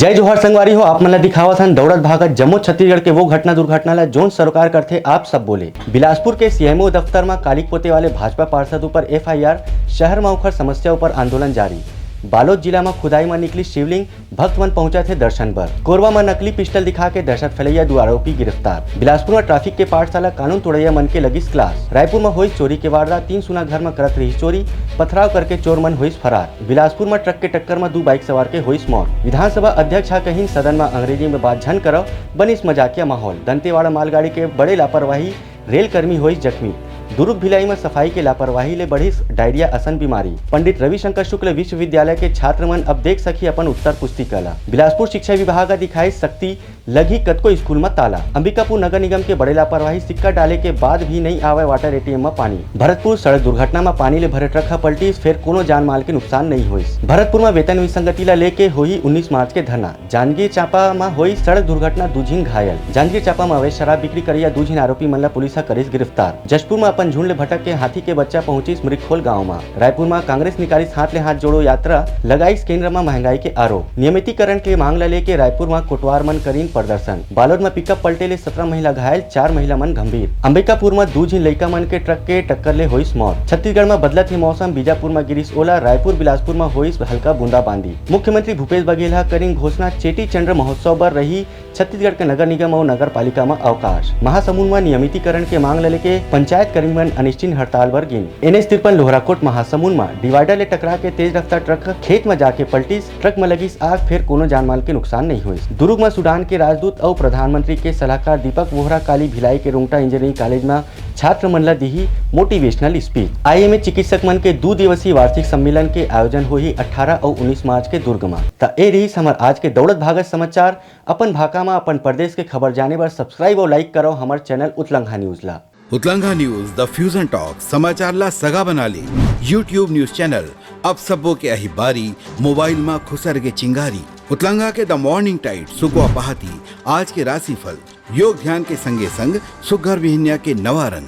जय जोहार संगवारी हो। आप मन ला दिखावत हन दौड़त भागत जम्मू छत्तीसगढ़ के वो घटना दुर्घटना ला जोन सरोकार करथे आप सब बोले। बिलासपुर के सीएमओ दफ्तर में कालिक पोते वाले भाजपा पार्षद ऊपर एफआईआर, शहर में उखर समस्या ऊपर आंदोलन जारी। बालोद जिला में खुदाई में निकली शिवलिंग, भक्त मन पहुंचा थे दर्शन बर। कोरबा में नकली पिस्टल दिखा के दहशत फैलैया 2 आरोपी गिरफ्तार। बिलासपुर में ट्रैफिक के पाठशाला कानून तोड़ैया मन के लगिस क्लास। रायपुर में हुई चोरी के वारदात, 3 सुना घर में करत रही चोरी, पथराव करके चोर मन हुई फरार। बिलासपुर में ट्रक के टक्कर में 2 बाइक सवार के हुई मौत। विधानसभा अध्यक्ष कहीं सदन में अंग्रेजी में बात झन करो, बनिस मजाकिया माहौल। दंतेवाड़ा मालगाड़ी के बड़े लापरवाही, रेल कर्मी हुई जख्मी। दुर्ग भिलाई में सफाई के लापरवाही ले बढ़ी डायरिया असन बीमारी। पंडित रविशंकर शुक्ल विश्वविद्यालय के छात्र मन अब देख सकी अपन उत्तर पुस्तिका। बिलासपुर शिक्षा विभाग दिखाई सख्ती, लगी कतको स्कूल में ताला। अंबिकापुर नगर निगम के बड़े लापरवाही, सिक्का डाले के बाद भी नहीं आवे वाटर एटीएम में पानी। भरतपुर सड़क दुर्घटना में पानी ले भरे ट्रक पलटी, फिर कोनो जान माल के नुकसान नहीं हुई। भरतपुर में वेतन विसंगति ला लेके हुई 19 मार्च के धरना। जांजगीर चांपा में हुई सड़क दुर्घटना, 2 झीन घायल। जांजगीर चांपा में अवैध शराब बिक्री करिया 2 झीन आरोपी मन ला पुलिस करिस गिरफ्तार। जशपुर में अपन झुंड ले भटक के हाथी के बच्चा पहुंची मृगखोल गाँव में। रायपुर में कांग्रेस निकाली हाथ ले हाथ जोड़ो यात्रा, लगाई केंद्र में महंगाई के आरोप। नियमितीकरण के मांग ला लेके रायपुर में कोटवार मन करीन प्रदर्शन। बालोद में पिकअप पलटे ले 17 महिला घायल, 4 महिला मन गंभीर। अंबिकापुर में 2 झीन लइका मन के ट्रक के टक्कर ले हुई मौत। छत्तीसगढ़ में बदलत ही मौसम, बीजापुर में गिरिस ओला, रायपुर बिलासपुर में हुई हल्का बूंदाबांदी। मुख्यमंत्री भूपेश बघेल करीन घोषणा, चेटी चंद्र महोत्सव पर रही छत्तीसगढ़ के नगर निगम और नगर पालिका में अवकाश। महासमुंद में नियमितीकरण के मांग लेके पंचायत कर्मी मन अनिश्चित हड़ताल पर गिन। NH 53 लोहराकोट महासमुंद में डिवाइडर ले टकरा के तेज रफ्तार ट्रक खेत में जाके पलटिस, ट्रक में लगी आग, फिर कोनो जानमाल के नुकसान नहीं हुई। दुर्ग में सूडान के राजदूत और प्रधानमंत्री के सलाहकार दीपक वोहरा काली भिलाई के रुंगटा इंजीनियरिंग कॉलेज में छात्र मन ला दी मोटिवेशनल स्पीच। IMA चिकित्सक मन के 2 दिवसीय वार्षिक सम्मेलन के आयोजन हुई 18 और 19 मार्च के दुर्ग में। ए रही हमार आज के दौड़त भागत समाचार। अपन भाका में अपन प्रदेश के खबर जाने पर सब्सक्राइब और लाइक करो हमारे चैनल उतलंघा न्यूज ला। उतलंघा न्यूज द फ्यूजन टॉक समाचार ला सगा बना ली। यूट्यूब न्यूज चैनल अब सबो के अही बारी, मोबाइल में खुसर के चिंगारी। उतलंघा के द मॉर्निंग टाइट, सुगवा पहाती, आज के राशिफल, योग ध्यान के संगे संग सुघर विहिन्या के नवारन,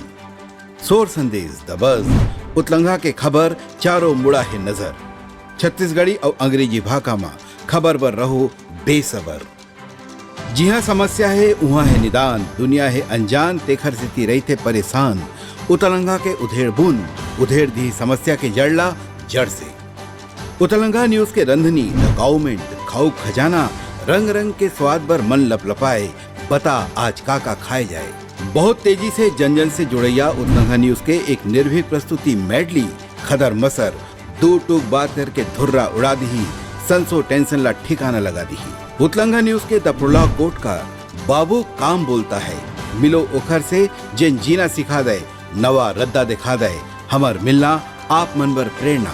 सोर संदेश द बज। उतलंघा के खबर चारों मुड़ा है नजर। छत्तीसगढ़ी और अंग्रेजी भाषा में खबर पर रहो बेसबर। जी हाँ, समस्या है वहाँ है निदान, दुनिया है अनजान, तेखर स्थिति रही थे परेशान। उतलंघा के उधेड़ बुन, उधेड़ दी समस्या के जड़ला जड़ से। उतलंघा न्यूज के रंधनी द गवर्नमेंट, खाऊ खजाना, रंग रंग के स्वाद पर मन लपलपाए, बता आज का खाए जाए। बहुत तेजी से जन जन से जुड़ैया उतलंघा न्यूज के एक निर्भीक प्रस्तुति मेडली, खदर मसर, 2 टूक बात करके धुर्रा उड़ा दी, संसो टेंशन ला ठिकाना लगा दी। उतलंघा न्यूज के द प्रोलॉग कोट का, बाबू काम बोलता है, मिलो ओखर से जिन जीना सिखा दे, नवा रद्दा दिखा दे, हमर मिलना आप मन बर प्रेरणा।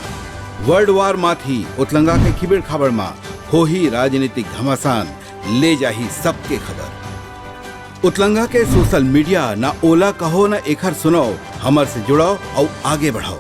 वर्ल्ड वार माथी उतलंघा के खिबड़ खबर मा हो ही राजनीतिक घमासान, ले जाही सबके खबर। उतलंघा के सोशल मीडिया ना ओला कहो ना एखर सुनो, हमर से जुड़ो और आगे बढ़ाओ।